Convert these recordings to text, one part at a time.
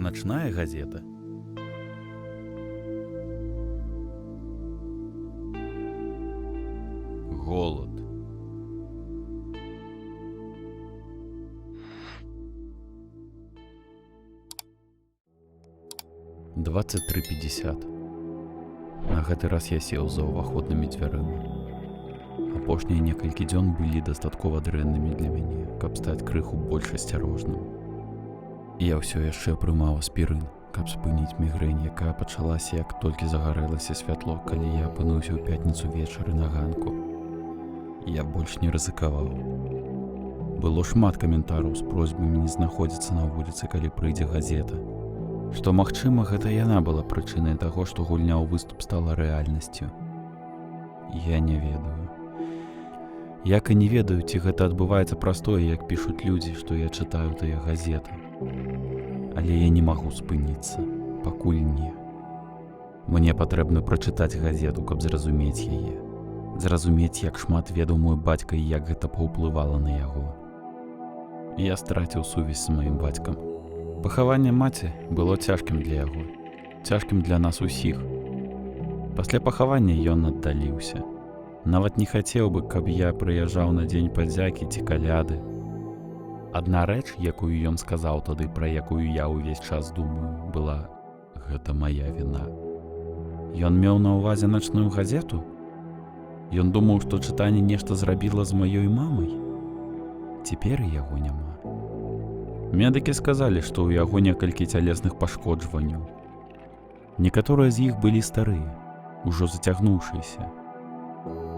Ночная газета. Голод. Двадцать 23:50. На гэты раз я сеў за ўваходнымі дзвярыма. Апошнія некалькі дзён былі дастаткова дрэннымі для мяне, каб стаць крыху больш асцярожным. Я ўсё яшчэ прымаў аспірын, каб спыніць мігрэнь, якая пачалася, як толькі загарэлася святло, калі я апынуўся ў пятніцу вечары на ганку. Я больш не рызыкаваў. Было шмат каментараў з просьбамі не знаходзіцца на вуліцы, калі прыйдзе газета. Што, магчыма, гэта яна была прычынай таго, што гульня ў выступ стала рэальнасцю. Я не ведаю. Як і не ведаю, ці гэта адбываецца прастое, як пішуць людзі, што я чытаю тыя газеты. Але я не магу спыніцца, пакуль не. Мне патрэбна прачытаць газету, каб зразумець яе. Зразумець, як шмат ведаў мой бацька і як гэта паўплывала на яго. Я страціў сувязь з маім бацькам. Пахаванне маці было цяжкім для яго, цяжкім для нас усіх. Пасля пахавання ён аддаліўся. Нават не хацеў бы, каб я прыязджаў на дзень падзякі ці каляды. Адна рэч, якую ён сказаў тады, пра якую я ўвесь час думаю, была: гэта мая віна. Ён меў на ўвазе начную газету? Ён думаў, што чытанне нешта зрабіла з маёй мамай? Цяпер яго няма. Медыкі сказалі, што ў яго некалькі цялесных пашкоджванняў. Некаторыя з іх былі старыя, ужо зацягнуўшыся.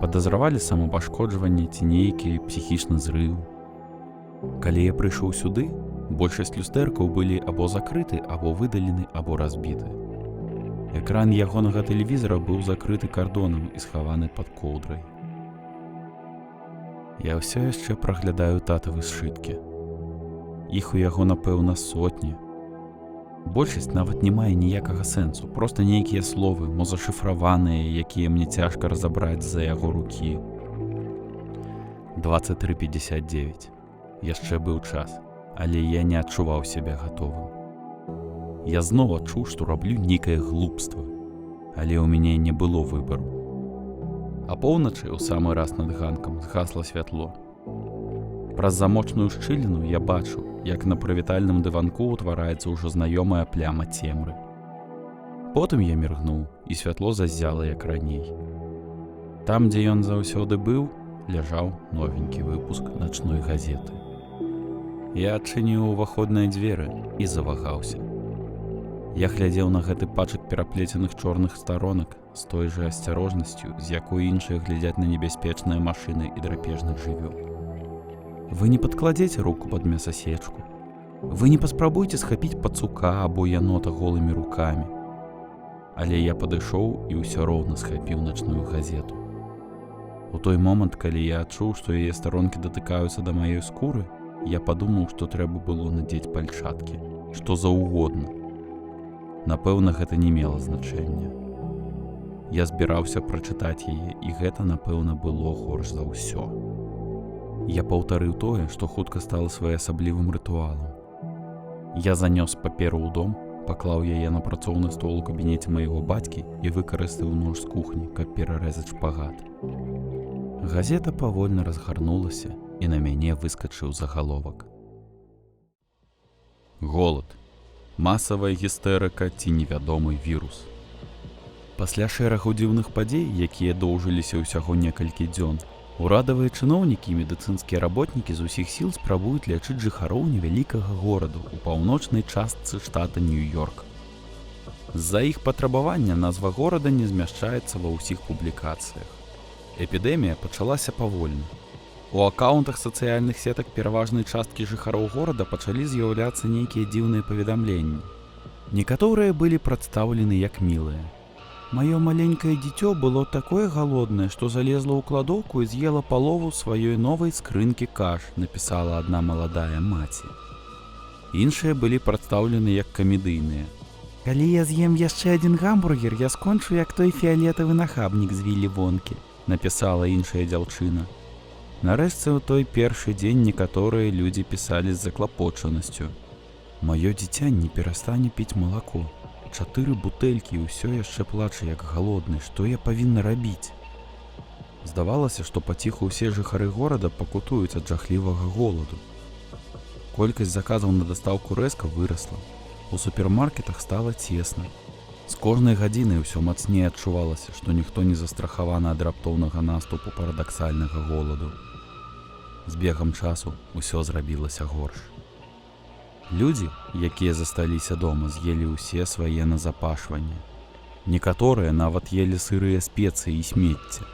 Падазравалі самапашкоджванне ці нейкі псіхічны зрыў. Калі я прыйшоў сюды, большасць люстэркаў былі або закрыты, або выдалены, або разбіты. Экран ягонага тэлевізара быў закрыты кардонам і схаваны пад коўдрай. Я ўсё яшчэ праглядаю татавы сшыткі. Іх у яго, напэўна, сотні. Большасць нават не мае ніякага сэнсу, проста нейкія словы, мо зашыфраваныя, якія мне цяжка разабраць з-за яго рукі. 23:59. Яшчэ быў час, але я не адчуваў сябе гатовым. Я зноў адчуў, што раблю нейкае глупства, але ў мяне не было выбару. А поўначы, у самы раз над ганкам, згасла святло. Праз замочную шчыліну я бачу, як на прывітальным дыванку ўтвараецца ўжо знаёмая пляма цемры. Потым я міргнуў, і святло заззяла, як раней. Там, дзе ён заўсёды быў, ляжаў новенькі выпуск начной газеты. Я адчыніў уваходныя дзверы і завагаўся. Я глядзеў на гэты пачак пераплеценых чорных старонак з той жа асцярожнасцю, з якой іншыя глядзяць на небяспечныя машыны і драпежных жывёл. Вы не падкладзеце руку пад мясасечку. Вы не паспрабуйце схапіць пацука або янота голымі рукамі. Але я падышоў і ўсё роўна схапіў начную газету. У той момант, калі я адчуў, што яе старонкі датыкаюцца да маёй скуры, я падумаў, што трэба было надзець пальчаткі, што заўгодна. Напэўна, гэта не мела значэння. Я збіраўся прачытаць яе, і гэта, напэўна, было горш за ўсё. Я паўтарыў тое, што хутка стала своеасаблівым рытуалам. Я занёс паперу ў дом, паклаў яе на працоўны стол у кабінеце майго бацькі і выкарыстаў нож з кухні, каб перарэзаць шпагат. Газета павольна разгарнулася, і на мяне выскачыў загаловак. Голад. Масавая гістэрыка ці невядомы вірус. Пасля шэрагу дзіўных падзей, якія доўжыліся ўсяго некалькі дзён, урадавыя чыноўнікі і медыцынскія работнікі з усіх сіл спрабуюць лячыць жыхароў невялікага гораду ў паўночнай частцы штата Нью-Йорк. З-за іх патрабавання назва горада не змяшчаецца ва ўсіх публікацыях. Эпідэмія пачалася павольна. У акаунтах сацыяльных сетак пераважнай часткі жыхароў горада пачалі з'яўляцца нейкія дзіўныя паведамленні. Некаторыя былі прадстаўлены як мілыя. Маё маленькае дзіцё было такое галоднае, што залезла ў кладоўку і з'ела палову сваёй новай скрынкі каш, напісала адна маладая маці. Іншыя былі прадстаўлены як камедыйныя. Калі я з'ем яшчэ адзін гамбургер, я скончу як той фіялетавы нахабнік з Віллі Вонкі, напісала іншая дзяўчына. Нарэшце ў той першы дзень некаторыя людзі пісалі з заклапочанасцю. Маё дзіця не перастане піць малако. 4 бутэлькі і ўсё яшчэ плача як галодны. Што я павінна рабіць? Здавалася, што паціху ўсе жыхары горада пакутуюць ад жахлівага голаду. Колькасць заказаў на дастаўку рэзка вырасла. У супермаркетах стала цесна. З кожнай гадзінай усё мацней адчувалася, што ніхто не застрахаваны ад раптоўнага наступу парадаксальнага голаду. З бегам часу ўсё зрабілася горш. Людзі, якія засталіся дома, з'елі ўсе свае назапашванні. Некаторыя нават елі сырыя спецыі і смецце.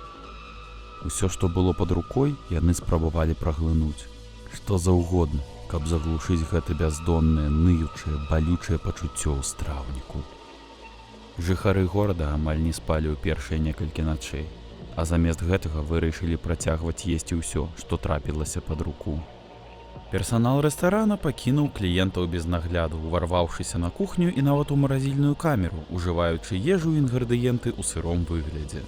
Усё, што было пад рукой, яны спрабавалі праглынуць. Што заўгодна, каб заглушыць гэта бяздоннае, ныючае, балючае пачуццё ў страўніку. Жыхары горада амаль не спалі ў першыя некалькі начэй, а замест гэтага вырашылі працягваць есці ўсё, што трапілася пад руку. Персанал рэстарана пакінуў кліентаў без нагляду, уварваўшыся на кухню і нават у маразільную камеру, ужываючы ежу і інгрэдыенты ў сыром выглядзе.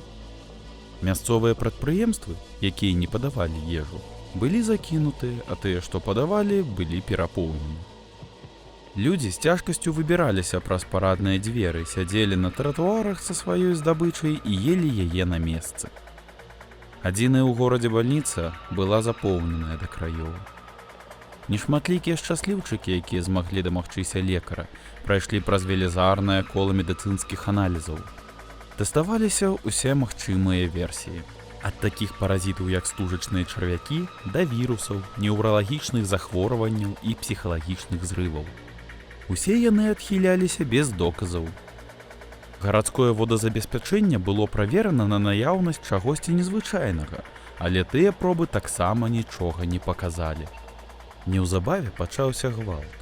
Мясцовыя прадпрыемствы, якія не падавалі ежу, былі закінутыя, а тыя, што падавалі, былі перапоўнены. Людзі з цяжкасцю выбіраліся праз парадныя дзверы, сядзелі на тратуарах са сваёй здабычай і елі яе на месцы. Адзіная ў горадзе бальніца была запоўненая да краёў. Нешматлікія шчасліўчыкі, якія змаглі дамагчыся лекара, прайшлі праз велізарнае кола медыцынскіх аналізаў. Тэставаліся ўсе магчымыя версіі. Ад такіх паразітаў, як стужачныя чарвякі, да вірусаў, неўралагічных захворванняў і псіхалагічных зрываў. Усе яны адхіляліся без доказаў. Гарадское водазабеспячэнне было праверана на наяўнасць чагосьці незвычайнага, але тыя пробы таксама нічога не паказалі. Неўзабаве пачаўся гвалт.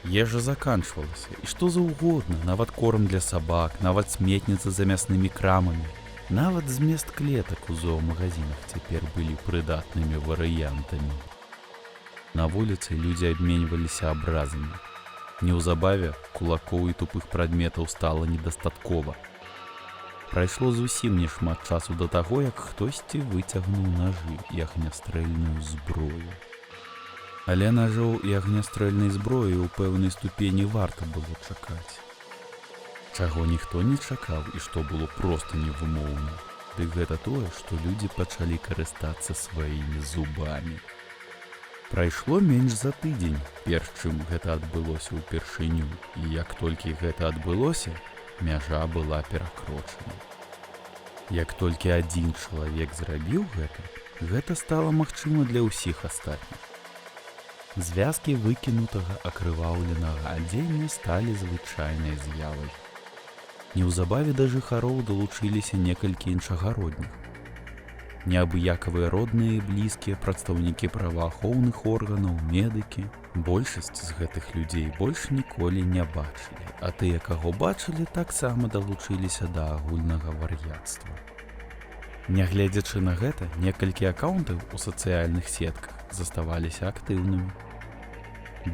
Ежа заканчвалася, і што заўгодна, нават корм для сабак, нават сметніцы за мяснымі крамамі, нават змест клетак у зоомагазінах цяпер былі прыдатнымі варыянтамі. На вуліцы людзі абменьваліся абразамі. Неўзабаве кулакоў і тупых прадметаў стала недастаткова. Прайшло зусім нешмат часу да таго, як хтосьці выцягнуў нажы і агнястрэльную зброю. Але нажоў і агнястрэльнай зброі ў пэўнай ступені варта было чакаць. Чаго ніхто не чакаў і што было проста невымоўна, дык гэта тое, што людзі пачалі карыстацца сваімі зубамі. Прайшло менш за тыдзень, перш чым гэта адбылося ўпершыню, і як толькі гэта адбылося, мяжа была перакрочана. Як толькі адзін чалавек зрабіў гэта стала магчыма для ўсіх астатніх. Звязкі выкінутага акрываўленага адзення сталі звычайнай з'явай. Неўзабаве да жыхароў далучыліся некалькі іншагародніх. Неабыякавыя родныя і блізкія прадстаўнікі праваахоўных органаў, медыкі. Большасць з гэтых людзей больш ніколі не бачылі, а тыя, каго бачылі, таксама далучыліся да агульнага вар'яцтва. Нягледзячы на гэта, некалькі акаунтаў у сацыяльных сетках заставаліся актыўнымі.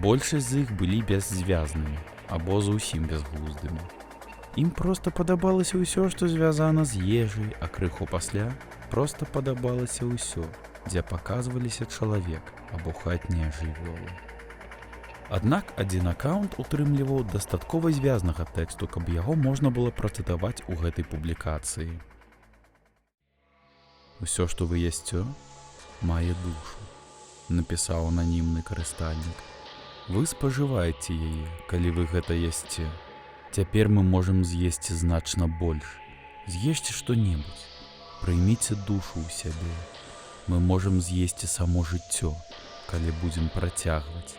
Большасць з іх былі бяззвязнымі або зусім бязглуздымі. Ім проста падабалася ўсё, што звязана з ежай, а крыху пасля проста падабалася ўсё, дзе паказваліся чалавек або хатнія жывёлы. Аднак адзін акаунт утрымліваў дастаткова звязнага тэксту, каб яго можна было працытаваць у гэтай публікацыі. «Усё, што вы ясцё, мае душу», напісаў ананімны карыстальнік. «Вы спажываеце яе, калі вы гэта ясце. Цяпер мы можам з'есці значна больш. З'ешце што-небудзь. Прыміце душу ў сябе. Мы можам з'есці само жыццё, калі будзем працягваць.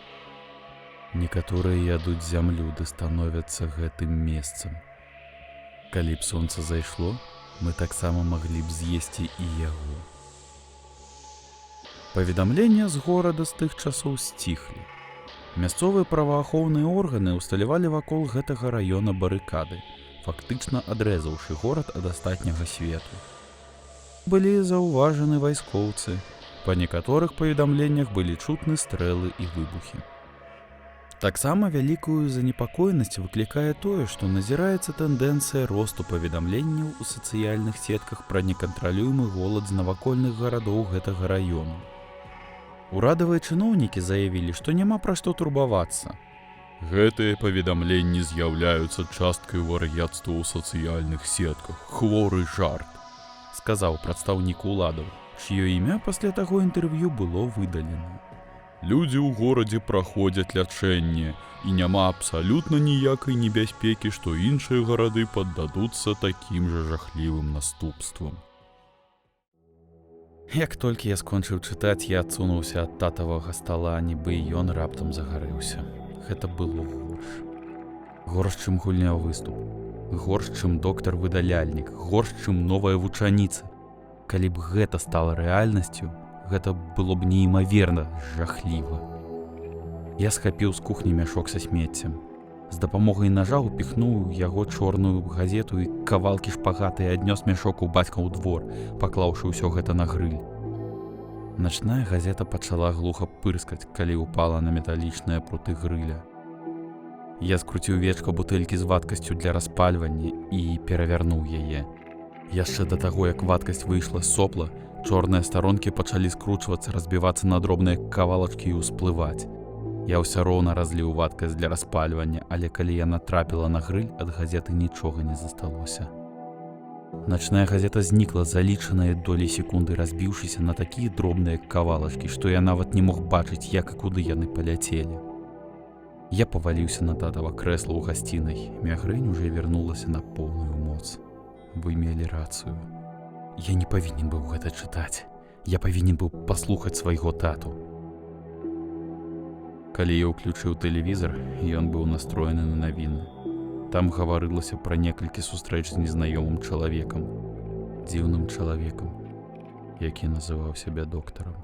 Некаторыя ядуць зямлю ды становяцца гэтым месцам. Калі б сонца зайшло, мы таксама маглі б з'есці і яго». Паведамленні з горада з тых часоў сціхлі. Мясцовыя праваахоўныя органы ўсталявалі вакол гэтага раёна барыкады, фактычна адрэзаўшы горад ад астатняга свету. Былі заўважаны вайскоўцы, па некаторых паведамленнях былі чутны стрэлы і выбухі. Таксама вялікую занепакоенасць выклікае тое, што назіраецца тэндэнцыя росту паведамленняў у сацыяльных сетках пра некантралюемы голад з навакольных гарадоў гэтага раёну. Урадавыя чыноўнікі заявілі, што няма пра што турбавацца. Гэтыя паведамленні з'яўляюцца часткай вар'яцтва ў сацыяльных сетках. Хворы жарт, сказаў прадстаўнік уладаў, чыё імя пасля таго інтэрв'ю было выдалена. Людзі ў горадзе праходзяць лячэнне, і няма абсалютна ніякай небяспекі, што іншыя гарады паддадуцца такім жа жахлівым наступствам. Як толькі я скончыў чытаць, я адсунуўся ад татавага стала, нібы ён раптам загарэўся. Гэта было горш. Горш, чым гульня выступ. Горш, чым доктар-выдаляльнік. Горш, чым новая вучаніца. Калі б гэта стала рэальнасцю, гэта было б неймаверна жахліва. Я схапіў з кухні мяшок са смеццем. З дапамогай нажа упіхнуў яго чорную газету і кавалкі шпагаты і аднёс мяшок у бацька ў двор, паклаўшы ўсё гэта на грыль. Начная газета пачала глуха пырскаць, калі упала на металічныя пруты грыля. Я скруціў вечка бутэлькі з вадкасцю для распальвання і перавярнуў яе. Яшчэ да таго, як вадкасць выйшла з сопла, чорныя старонкі пачалі скручвацца, разбівацца на дробныя кавалачкі і ўсплываць. Я ўсё роўна разліў вадкасць для распальвання, але калі яна трапіла на грыль, ад газеты нічога не засталося. Начная газета знікла за лічаныя долі секунды, разбіўшыся на такія дробныя кавалачкі, што я нават не мог бачыць, як і куды яны паляцелі. Я паваліўся на татава крэсла ў гасцінай. Мягрынь уже вярнулася на поўную моц. Вы мелі рацыю. Я не павінен быў гэта чытаць. Я павінен быў паслухаць свайго тату. Калі я ўключыў тэлевізор, ён быў настроены на навіны. Там гаварылася пра некалькі сустрэч з незнаёмым чалавекам, дзіўным чалавекам, які называў сябе доктарам.